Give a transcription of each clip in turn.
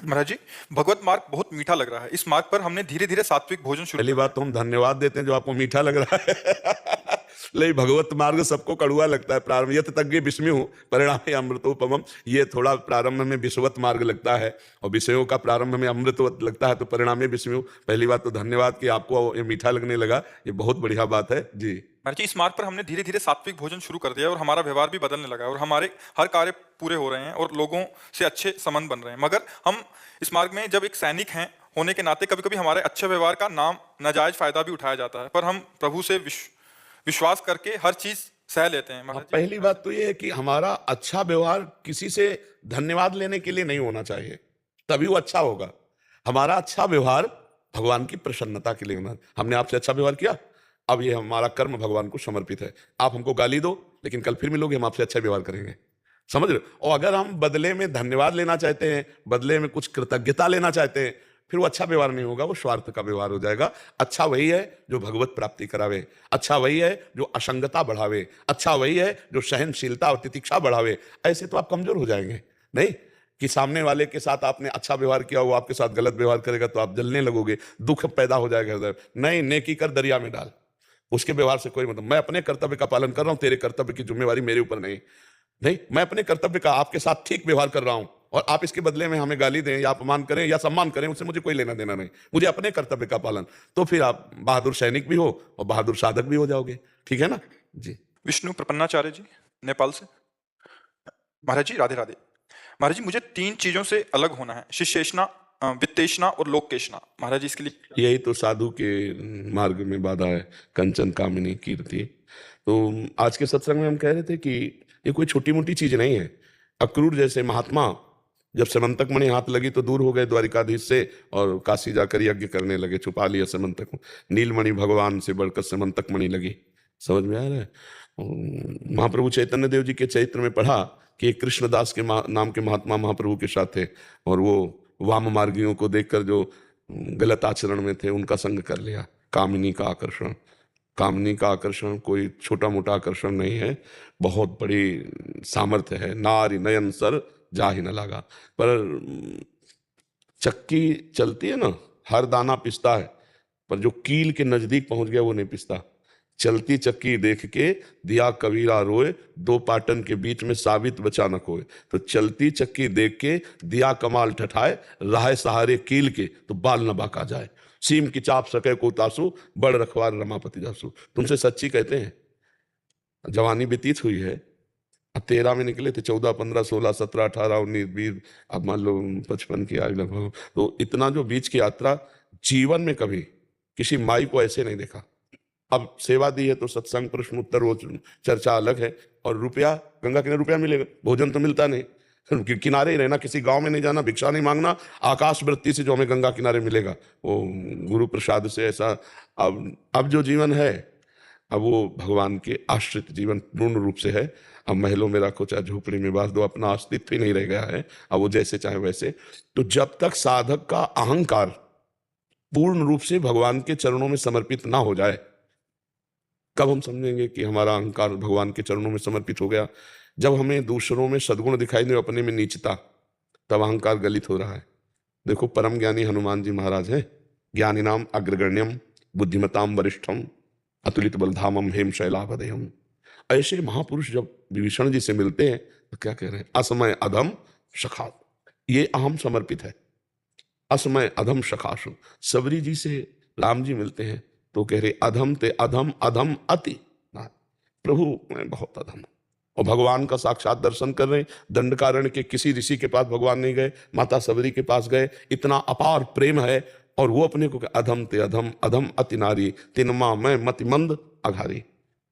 महाराज जी, भगवत मार्ग बहुत मीठा लग रहा है। इस मार्ग पर हमने धीरे धीरे सात्विक भोजन शुरू पहली कर बात तो हम धन्यवाद देते हैं जो आपको मीठा लग रहा है। लेकिन भगवत मार्ग सबको कड़ुआ लगता है। प्रारंभ यत तज्ञ विस्मयु परिणामे अमृतोपमम, ये थोड़ा प्रारंभ में विषवत मार्ग लगता है और विषयों का प्रारंभ में अमृतवत लगता है, तो परिणामे विस्मयु। पहली बात तो धन्यवाद कि आपको ये मीठा लगने लगा, ये बहुत बढ़िया बात है जी। महाराज जी, इस मार्ग पर हमने धीरे धीरे सात्विक भोजन शुरू कर दिया है और हमारा व्यवहार भी बदलने लगा है और हमारे हर कार्य पूरे हो रहे हैं और लोगों से अच्छे संबंध बन रहे हैं। मगर हम इस मार्ग में जब एक सैनिक हैं होने के नाते कभी कभी हमारे अच्छे व्यवहार का नाम नाजायज फायदा भी उठाया जाता है, पर हम प्रभु से विश्वास करके हर चीज सह लेते हैं। महाराज जी, पहली बात तो ये है कि हमारा अच्छा व्यवहार किसी से धन्यवाद लेने के लिए नहीं होना चाहिए, तभी वो अच्छा होगा। हमारा अच्छा व्यवहार भगवान की प्रसन्नता के लिए होना। हमने आपसे अच्छा व्यवहार किया, अब ये हमारा कर्म भगवान को समर्पित है। आप हमको गाली दो, लेकिन कल फिर मिलोगे, हम आपसे अच्छा व्यवहार करेंगे। समझ रहे हो? और अगर हम बदले में धन्यवाद लेना चाहते हैं, बदले में कुछ कृतज्ञता लेना चाहते हैं, फिर वो अच्छा व्यवहार नहीं होगा, वो स्वार्थ का व्यवहार हो जाएगा। अच्छा वही है जो भगवत प्राप्ति करावे, अच्छा वही है जो असंगता बढ़ावे, अच्छा वही है जो सहनशीलता और तितिक्षा बढ़ावे। ऐसे तो आप कमजोर हो जाएंगे। नहीं कि सामने वाले के साथ आपने अच्छा व्यवहार किया, वो आपके साथ गलत व्यवहार करेगा तो आप जलने लगोगे, दुख पैदा हो जाएगा हृदय। नहीं, नेकी कर दरिया में डाल, उसके व्यवहार से कोई मतलब। मैं अपने कर्तव्य का पालन कर रहा हूं, तेरे कर्तव्य की जिम्मेवारी मेरे ऊपर नहीं। नहीं, मैं अपने कर्तव्य का आपके साथ ठीक व्यवहार कर रहा हूं और आप इसके बदले में हमें गाली दें या अपमान करें या सम्मान करें, उससे मुझे कोई लेना देना नहीं। मुझे अपने कर्तव्य का पालन, तो फिर आप बहादुर सैनिक भी हो और बहादुर साधक भी हो जाओगे। ठीक है ना जी। विष्णु प्रपन्नाचार्य जी, नेपाल से। महाराज जी, राधे राधे। महाराज जी, मुझे तीन चीजों से अलग होना है: शिष्येषणा, वित्तेषणा और लोकेषणा। महाराज जी, इसके लिए यही तो साधु के मार्ग में बाधा है, कंचन कामिनी कीर्ति। तो आज के सत्संग में हम कह रहे थे कि ये कोई छोटी मोटी चीज नहीं है। अक्रूर जैसे महात्मा जब समंतक मणि हाथ लगी तो दूर हो गए द्वारिकाधीश से और काशी जाकर यज्ञ करने लगे, छुपा लिया समंतक को। नीलमणि भगवान से बढ़कर समंतक मणि लगी। समझ में आ रहा है? महाप्रभु चैतन्य देव जी के चरित्र में पढ़ा कि एक कृष्णदास के नाम के महात्मा महाप्रभु के साथ थे और वो वाम मार्गियों को देखकर जो गलत आचरण में थे उनका संग कर लिया। कामिनी का आकर्षण, कामिनी का आकर्षण कोई छोटा मोटा आकर्षण नहीं है, बहुत बड़ी सामर्थ्य है। नारी नयन सर जा ही न लगा। पर चक्की चलती है ना, हर दाना पिसता है, पर जो कील के नजदीक पहुंच गया वो नहीं पिसता। चलती चक्की देख के दिया कबीरा रोए, दो पाटन के बीच में साबित बचा न कोई। तो चलती चक्की देख के दिया कमाल ठठाए, राह सहारे कील के तो बाल न बाका जाए। सीम की चाप सके को तासु, बड़ रखवार रमापति जासु। तुमसे सच्ची कहते हैं, जवानी व्यतीत हुई है, 13 में निकले थे, 14, 15, 16, 17, 18, 19, 20, अब मान लो 55 की आयु लगभग। तो इतना जो बीच की यात्रा, जीवन में कभी किसी माई को ऐसे नहीं देखा। अब सेवा दी है तो सत्संग प्रश्न उत्तर वो चर्चा अलग है, और रुपया गंगा किनारे रुपया मिलेगा, भोजन तो मिलता नहीं। किनारे ही रहना, किसी गांव में नहीं जाना, भिक्षा नहीं मांगना, आकाश वृत्ति से जो हमें गंगा किनारे मिलेगा वो गुरु प्रसाद से। ऐसा अब जो जीवन है, अब वो भगवान के आश्रित जीवन पूर्ण रूप से है। अब महलों में रखो चाहे झोपड़ी में बांध दो, अपना अस्तित्व ही नहीं रह गया है। अब वो जैसे चाहे वैसे। तो जब तक साधक का अहंकार पूर्ण रूप से भगवान के चरणों में समर्पित ना हो जाए, कब हम समझेंगे कि हमारा अहंकार भगवान के चरणों में समर्पित हो गया? जब हमें दूसरों में सद्गुण दिखाई दे, अपने में नीचता, तब अहंकार गलित हो रहा है। देखो, परम ज्ञानी हनुमान जी महाराज हैं, ज्ञानी नाम अग्रगण्यम बुद्धिमताम वरिष्ठम अतुलित बलधामम हेम शैलाभदेयम। ऐसे महापुरुष जब विभीषण जी से मिलते हैं तो क्या कह रहे हैं? असमय अधम सखात, ये अहम समर्पित है। असमय अधम सखासु। सबरी जी से राम जी मिलते हैं तो कह रहे अधम ते अधम अधम अति। प्रभु मैं बहुत अधम। और भगवान का साक्षात दर्शन कर रहे हैं। दंडकारण्य के किसी ऋषि के पास भगवान नहीं गए, माता सबरी के पास गए। इतना अपार प्रेम है, और वो अपने को अधम ते अधम अधम अति नारी, तिनमा मैं मति मंद अघारी।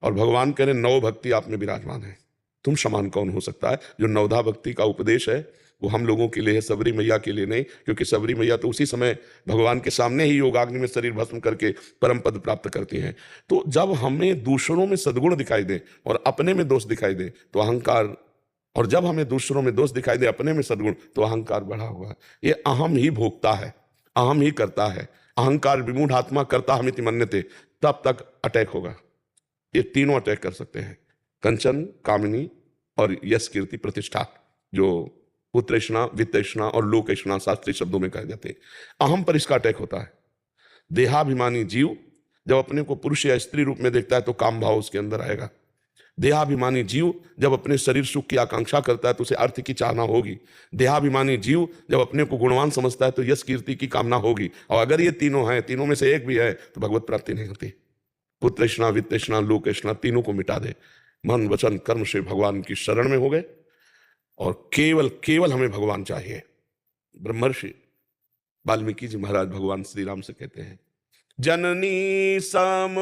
और भगवान कह रहे नव भक्ति आप में विराजमान है, तुम समान कौन हो सकता है? जो नवधा भक्ति का उपदेश है वो हम लोगों के लिए है, सबरी मैया के लिए नहीं। क्योंकि सबरी मैया तो उसी समय भगवान के सामने ही योगाग्नि में शरीर भस्म करके परम पद प्राप्त करती हैं। तो जब हमें दूसरों में सद्गुण दिखाई दे और अपने में दोष दिखाई दे तो अहंकार, और जब हमें दूसरों में दोष दिखाई दे अपने में सद्गुण तो अहंकार बढ़ा हुआ है। ये अहम ही भोगता है, अहम ही करता है। अहंकार विमूढ़ आत्मा करता हमिति मन्यते, तब तक अटैक होगा। ये तीनों अटैक कर सकते हैं, कंचन कामिनी और यश कीर्ति प्रतिष्ठा। जो पुत्रेषणा, वित्तेषणा और लोकेषणा शास्त्रीय शब्दों में कहे जाते हैं। अहम पर इसका अटैक होता है। देहाभिमानी जीव जब अपने को पुरुष या स्त्री रूप में देखता है तो काम भाव उसके अंदर आएगा। देहाभिमानी जीव जब अपने शरीर सुख की आकांक्षा करता है तो उसे अर्थ की चाहना होगी। देहाभिमानी जीव जब अपने को गुणवान समझता है तो यश कीर्ति की कामना होगी। और अगर ये तीनों हैं, तीनों में से एक भी है, तो भगवत प्राप्ति नहीं होती। पुत्रेषणा, वित्तेषणा, लोकेषणा तीनों को मिटा दे। मन वचन कर्म से भगवान की शरण में हो गए और केवल केवल हमें भगवान चाहिए। ब्रह्मर्षि वाल्मीकि जी महाराज भगवान श्री राम से कहते हैं, जननी सम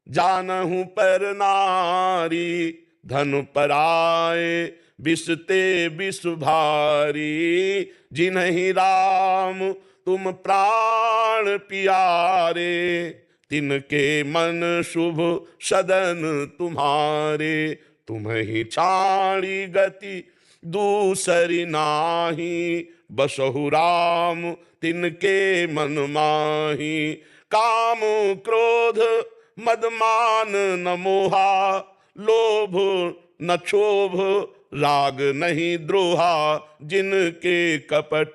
जानहु पर नारी, धन पराए बिसते बिस भारी, जिन्हि राम तुम प्राण पियारे, तिनके मन शुभ सदन तुम्हारे, तुम्हि छाड़ी गति दूसरी नाही, बसहु राम तिनके मन माही, काम क्रोध मदमान न मोहा, लोभ न क्षोभ राग नहीं द्रोहा, जिनके कपट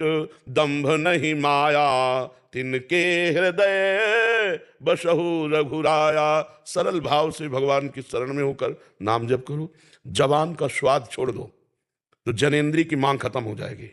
दंभ नहीं माया, तिनके हृदय बसहु रघुराया। सरल भाव से भगवान की शरण में होकर नाम जप करो। जबान का स्वाद छोड़ दो तो जनेंद्री की मांग खत्म हो जाएगी।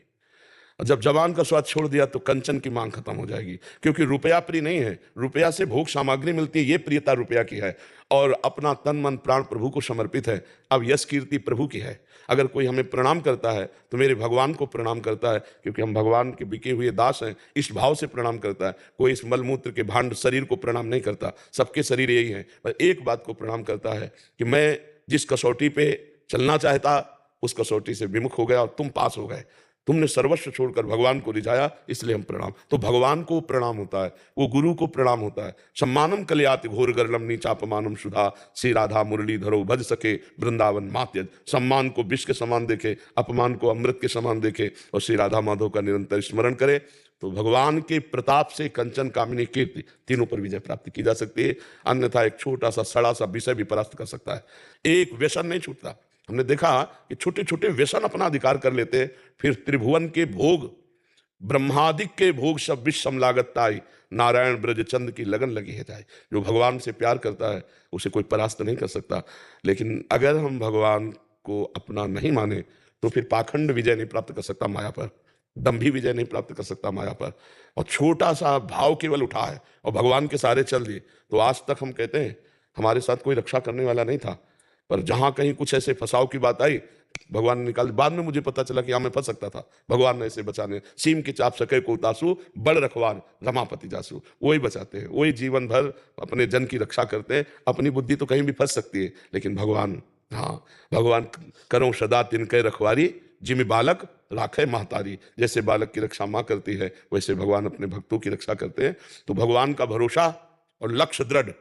और जब जबान का स्वाद छोड़ दिया तो कंचन की मांग खत्म हो जाएगी। क्योंकि रुपया प्रिय नहीं है, रुपया से भोग सामग्री मिलती है, ये प्रियता रुपया की है। और अपना तन मन प्राण प्रभु को समर्पित है। अब यश कीर्ति प्रभु की है। अगर कोई हमें प्रणाम करता है तो मेरे भगवान को प्रणाम करता है, क्योंकि हम भगवान के बिके हुए दास हैं, इस भाव से प्रणाम करता है। कोई इस मलमूत्र के भांड शरीर को प्रणाम नहीं करता, सबके शरीर यही है। पर एक बात को प्रणाम करता है कि मैं जिस कसौटी पे चलना चाहता उस कसौटी से विमुख हो गया और तुम पास हो गए। तुमने सर्वस्व छोड़कर भगवान को रिझाया, इसलिए हम प्रणाम। तो भगवान को प्रणाम होता है, वो गुरु को प्रणाम होता है। सम्मानम कल्याति घोर गर्लम नीचापमानम सुधा, श्री राधा मुरली धरो भज सके वृंदावन मात्यज। सम्मान को विष के समान देखे, अपमान को अमृत के समान देखे और श्री राधा माधव का निरंतर स्मरण करे तो भगवान के प्रताप से कंचन कामिनी कीर्ति तीनों पर विजय प्राप्त की जा सकती है। अन्यथा एक छोटा सा सड़ा सा विषय भी परास्त कर सकता है। एक व्यसन नहीं छूटता। हमने देखा कि छोटे छोटे व्यसन अपना अधिकार कर लेते हैं, फिर त्रिभुवन के भोग ब्रह्मादिक के भोग सब विष समलागत ताई, नारायण ब्रज चंद की लगन लगी है जाए। जो भगवान से प्यार करता है उसे कोई परास्त नहीं कर सकता। लेकिन अगर हम भगवान को अपना नहीं माने तो फिर पाखंड विजय नहीं प्राप्त कर सकता माया पर, दंभी विजय नहीं प्राप्त कर सकता माया पर। और छोटा सा भाव केवल उठा है और भगवान के सारे चल दिए तो आज तक हम कहते हैं हमारे साथ कोई रक्षा करने वाला नहीं था, पर जहां कहीं कुछ ऐसे फंसाव की बात आई भगवान ने निकाल। बाद में मुझे पता चला कि हाँ मैं फंस सकता था, भगवान ने ऐसे बचाने। सीम के चाप सके को उतासू, बड़ रखवार रमापति जासू, वही बचाते हैं, वही जीवन भर अपने जन की रक्षा करते हैं। अपनी बुद्धि तो कहीं भी फंस सकती है, लेकिन भगवान, हाँ भगवान करो सदा तिनके रखवारी, जिम बालक राखे महतारी। जैसे बालक की रक्षा माँ करती है वैसे भगवान अपने भक्तों की रक्षा करते हैं। तो भगवान का भरोसा और लक्ष्य दृढ़,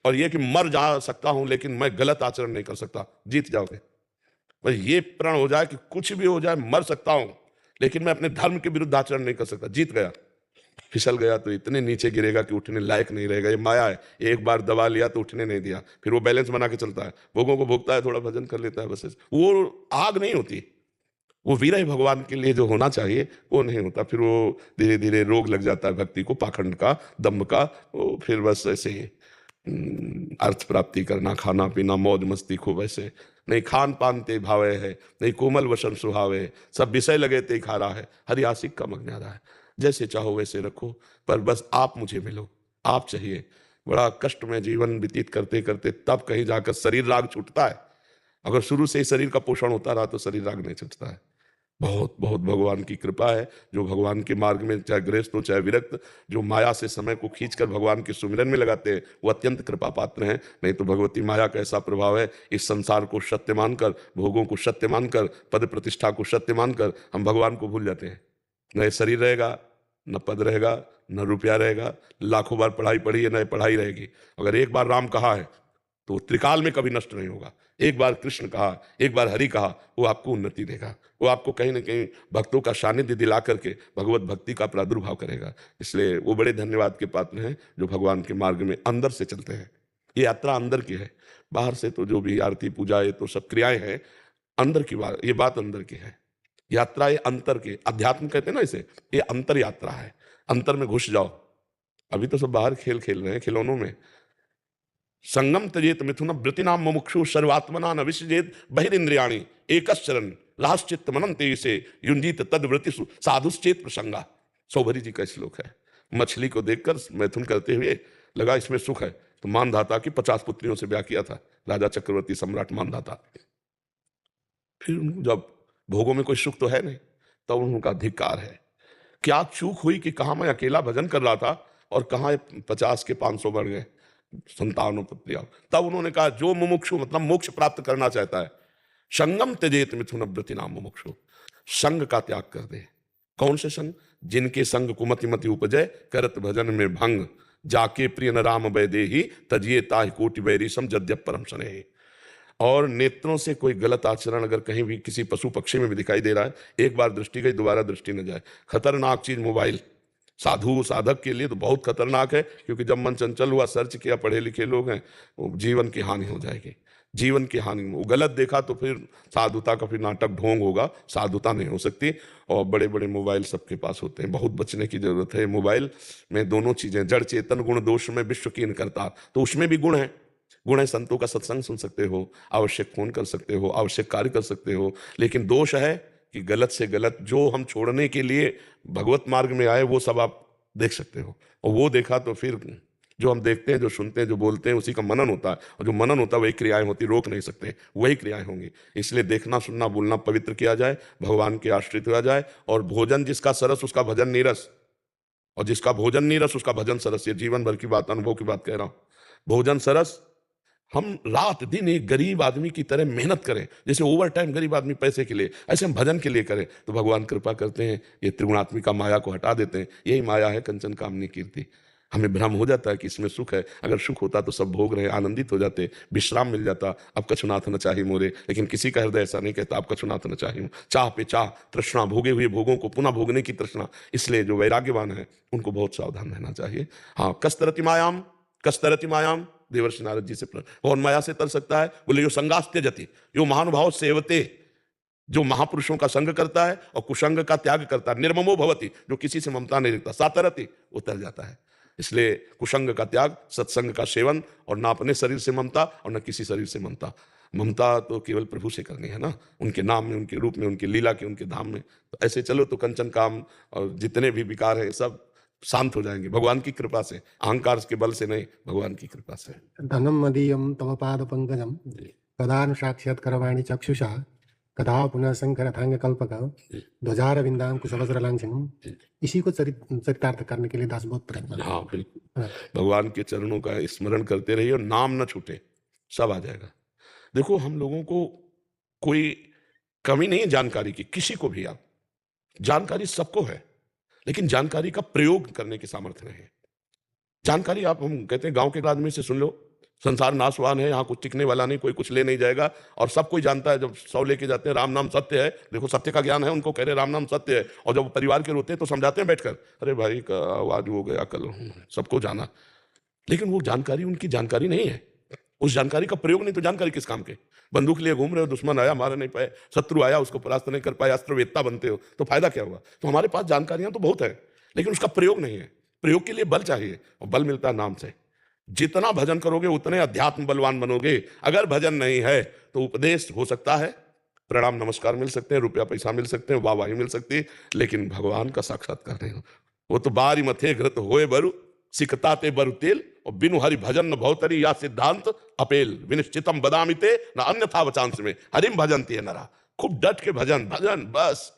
और ये कि मर जा सकता हूं लेकिन मैं गलत आचरण नहीं कर सकता, जीत जाओगे। बस ये प्रण हो जाए कि कुछ भी हो जाए मर सकता हूं लेकिन मैं अपने धर्म के विरुद्ध आचरण नहीं कर सकता, जीत गया। फिसल गया तो इतने नीचे गिरेगा कि उठने लायक नहीं रहेगा। ये माया है, एक बार दबा लिया तो उठने नहीं दिया, फिर वो बैलेंस बना के चलता है, भोगों को भोगता है, थोड़ा भजन कर लेता है, बस वो आग नहीं होती। वो विरह भगवान के लिए जो होना चाहिए वो नहीं होता। फिर वो धीरे धीरे रोग लग जाता है भक्ति को, पाखंड का, दम्भ का। वो फिर बस ऐसे ही अर्थ प्राप्ति करना, खाना पीना, मौज मस्ती खूब, ऐसे नहीं खान पान ते भावे है, नहीं कोमल वसन सुहावे, सब विषय लगे ते खा रहा है, हरि आशिक का मग्नारा है। जैसे चाहो वैसे रखो, पर बस आप मुझे मिलो, आप चाहिए। बड़ा कष्ट में जीवन व्यतीत करते करते तब कहीं जाकर शरीर राग छूटता है। अगर शुरू से ही शरीर का पोषण होता रहा तो शरीर राग नहीं छूटता है। बहुत बहुत भगवान की कृपा है। जो भगवान के मार्ग में चाहे गृहस्थ हो चाहे विरक्त, जो माया से समय को खींचकर भगवान के सुमिरन में लगाते हैं वो अत्यंत कृपा पात्र हैं। नहीं तो भगवती माया का ऐसा प्रभाव है, इस संसार को सत्य मानकर, भोगों को सत्य मानकर, पद प्रतिष्ठा को सत्य मानकर हम भगवान को भूल जाते हैं। न शरीर रहेगा, न पद रहेगा, न रुपया रहेगा, लाखों बार पढ़ाई पढ़ी है, न पढ़ाई रहेगी। अगर एक बार राम कहा है तो त्रिकाल में कभी नष्ट नहीं होगा। एक बार कृष्ण कहा, एक बार हरि कहा, वो आपको उन्नति देगा, वो आपको कहीं ना कहीं भक्तों का सानिध्य दिला करके भगवत भक्ति का प्रादुर्भाव करेगा। इसलिए वो बड़े धन्यवाद के पात्र हैं जो भगवान के मार्ग में अंदर से चलते हैं। ये यात्रा अंदर की है, बाहर से तो जो भी आरती पूजा ये तो सब क्रियाएं हैं, अंदर की बात, ये बात अंदर की है। यात्रा ये अंतर के, अध्यात्म कहते हैं ना इसे, ये अंतर यात्रा है। अंतर में घुस जाओ। अभी तो सब बाहर खेल खेल रहे हैं, खिलौनों में। संगम त्यजेत मिथुन वृत्तिनाम मुमुक्षु सर्वात्मना न विसृजेत बहिरिंद्रियाणि एकश्चरन् लाश्चित्त मनन्ते से युंजीत तद्वृत्तिषु साधुश्चेत प्रसंगा। सौभरी जी का श्लोक है। मछली को देखकर मैथुन करते हुए लगा इसमें सुख है, तो मानधाता की 50 पुत्रियों से ब्याह किया था, राजा चक्रवर्ती सम्राट मानधाता। फिर जब भोगों में कोई सुख तो है नहीं, तब उनका धिक्कार है। क्या चूक हुई कि कहाँ मैं अकेला भजन कर रहा था और कहाँ 50 के 500 बढ़ गए संतानों पुत्रियां। तब उन्होंने कहा जो मुमुक्षु मतलब मोक्ष प्राप्त करना चाहता है, संगम त्यजेत मिथुन वृत्तिनाम मुमुक्षु, संग का त्याग कर दे। कौन से संग? जिनके संग कुमति मति उपजय करत भजन में भंग, जाके प्रिय न राम वैदेही तजिए ताहि कोटि वैरीसम जद्यप परम स्नेहि। और नेत्रों से कोई गलत आचरण अगर कहीं भी किसी पशु पक्षी में भी दिखाई दे रहा है, एक बार दृष्टि गई दोबारा दृष्टि न जाए। खतरनाक चीज मोबाइल साधु साधक के लिए तो बहुत खतरनाक है, क्योंकि जब मन चंचल हुआ, सर्च किया, पढ़े लिखे लोग हैं, वो जीवन की हानि हो जाएगी, जीवन की हानि। वो गलत देखा तो फिर साधुता का फिर नाटक ढोंग होगा, साधुता नहीं हो सकती। और बड़े बड़े मोबाइल सबके पास होते हैं, बहुत बचने की जरूरत है। मोबाइल में दोनों चीजें, जड़ चेतन गुण दोष में विश्व कीन करता, तो उसमें भी गुण है। गुण है, संतों का सत्संग सुन सकते हो, आवश्यक फोन कर सकते हो, आवश्यक कार्य कर सकते हो। लेकिन दोष है कि गलत से गलत जो हम छोड़ने के लिए भगवत मार्ग में आए वो सब आप देख सकते हो। और वो देखा तो फिर जो हम देखते हैं, जो सुनते हैं, जो बोलते हैं, उसी का मनन होता है। और जो मनन होता है वही क्रियाएं होती, रोक नहीं सकते, वही क्रियाएं होंगी। इसलिए देखना सुनना बोलना पवित्र किया जाए, भगवान के आश्रित हुआ जाए। और भोजन जिसका सरस उसका भजन नीरस, और जिसका भोजन नीरस उसका भजन सरस। ये जीवन भर की बात, अनुभव की बात कह रहा हूं। भोजन सरस, हम रात दिन एक गरीब आदमी की तरह मेहनत करें, जैसे ओवर टाइम गरीब आदमी पैसे के लिए, ऐसे हम भजन के लिए करें तो भगवान कृपा करते हैं, ये त्रिगुणात्मिका माया को हटा देते हैं। यही माया है कंचन कामनी कीर्ति। हमें भ्रम हो जाता है कि इसमें सुख है, अगर सुख होता तो सब भोग रहे, आनंदित हो जाते, विश्राम मिल जाता। अब कछुनाथ न चाहिए मोरे, लेकिन किसी का हृदय ऐसा नहीं कहता अब कछुनाथ न चाहिए। चाह पे चाह, तृष्णा, भोगे हुए भोगों को पुनः भोगने की तृष्णा। इसलिए जो वैराग्यवान है उनको बहुत सावधान रहना चाहिए। हाँ, कस्तरति मायाम, देवर्षि नारद जी से कौन माया से तर सकता है? बोले जो संगास्त्य जति, जो महानुभाव सेवते, जो महापुरुषों का संग करता है और कुसंग का त्याग करता है। निर्ममो भवति, जो किसी से ममता नहीं रखता, सातरति, उतर जाता है। इसलिए कुसंग का त्याग, सत्संग का सेवन, और ना अपने शरीर से ममता और न किसी शरीर से ममता। ममता तो केवल प्रभु से करनी है ना, उनके नाम में, उनके रूप में, उनकी लीला के, उनके धाम में। तो ऐसे चलो तो कंचन काम और जितने भी विकार है सब शांत हो जाएंगे भगवान की कृपा से, अहंकार के बल से नहीं, भगवान की कृपा से। धनम मदीयम तव पाद पंकजम कदा नु साक्षात् करवाणी चक्षुषा कदा पुनः शंकर थांग कल्पक ध्वजार बिंदाम कुशवज्र लांछनम। इसी को चरितार्थ करने के लिए दास बहुत प्रयत्न। हाँ बिल्कुल, भगवान के चरणों का स्मरण करते रहिए और नाम न छूटे, सब आ जाएगा। देखो हम लोगों को कोई कमी नहीं है जानकारी की, किसी को भी। आप जानकारी सबको है, लेकिन जानकारी का प्रयोग करने की सामर्थ्य नहीं है। जानकारी आप, हम कहते हैं गांव के आदमी से सुन लो, संसार नाशवान है, यहाँ कुछ टिकने वाला नहीं, कोई कुछ ले नहीं जाएगा, और सब कोई जानता है। जब 100 लेके जाते हैं राम नाम सत्य है, देखो सत्य का ज्ञान है उनको, कह रहे राम नाम सत्य है। और जब परिवार के रोते हैं तो समझाते हैं बैठकर, अरे भाई का आवाज हो गया कल, सबको जाना। लेकिन वो जानकारी उनकी जानकारी नहीं है, उस जानकारी का प्रयोग नहीं, तो जानकारी किस काम के? बंदूक लिए घूम रहे हो, दुश्मन आया मार नहीं पाए, शत्रु आया उसको परास्त नहीं कर पाए, अस्त्रवेत्ता बनते हो तो फायदा क्या हुआ? तो हमारे पास जानकारियां तो बहुत है, लेकिन उसका प्रयोग नहीं है। प्रयोग के लिए बल चाहिए, और बल मिलता है नाम से। जितना भजन करोगे उतने अध्यात्म बलवान बनोगे। अगर भजन नहीं है तो उपदेश हो सकता है, प्रणाम नमस्कार मिल सकते हैं, रुपया पैसा मिल सकते हैं, वाहवाही मिल सकती है, लेकिन भगवान का साक्षात्कार नहीं हो। वो तो बारी मथे घृत होए बरु सिकता ते बरु तेल, और बिनु हरि भजन न भवतरी या सिद्धांत अपेल, विनिश्चितम बदामिते न अन्यथा वचांस में हरिम भजनती है नरा। खूब डट के भजन भजन, बस।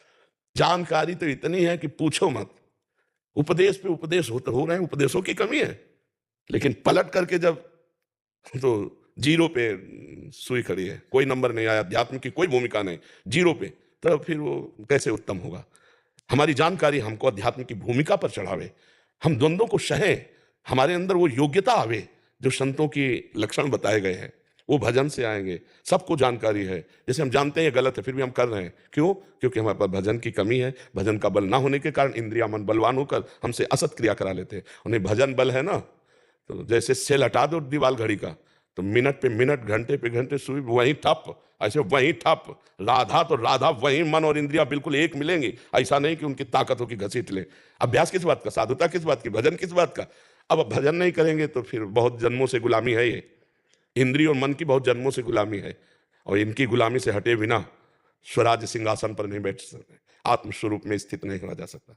जानकारी तो इतनी है कि पूछो मत। उपदेश पे उपदेश हो रहे हैं, उपदेशों की कमी है, लेकिन पलट करके जब तो जीरो पे सुई खड़ी है, कोई नंबर नहीं आया, अध्यात्म की कोई भूमिका नहीं, जीरो पे, तब फिर वो कैसे उत्तम होगा? हमारी जानकारी हमको अध्यात्म की भूमिका पर चढ़ावे, हम द्वंद्वों को सहें, हमारे अंदर वो योग्यता आवे जो संतों की लक्षण बताए गए हैं, वो भजन से आएंगे। सबको जानकारी है, जैसे हम जानते हैं ये गलत है फिर भी हम कर रहे हैं, क्यों? क्योंकि हमारे पास भजन की कमी है। भजन का बल ना होने के कारण इंद्रिया मन बलवान होकर हमसे असत क्रिया करा लेते हैं। उन्हें भजन बल है ना, तो जैसे सेल हटा दो दीवार घड़ी का, तो मिनट पे मिनट, घंटे पे घंटे सुई वहीं ठप, ऐसे वहीं ठप। राधा तो राधा, वहीं मन और इंद्रियां बिल्कुल एक मिलेंगी। ऐसा नहीं कि उनकी ताकत हो कि घसीट ले। अभ्यास किस बात का, साधुता किस बात की, भजन किस बात का। अब भजन नहीं करेंगे तो फिर बहुत जन्मों से गुलामी है ये। इंद्रिय और मन की बहुत जन्मों से गुलामी है, और इनकी गुलामी से हटे बिना स्वराज सिंहासन पर नहीं बैठ सकते, आत्मस्वरूप में स्थित नहीं हुआ जा सकता।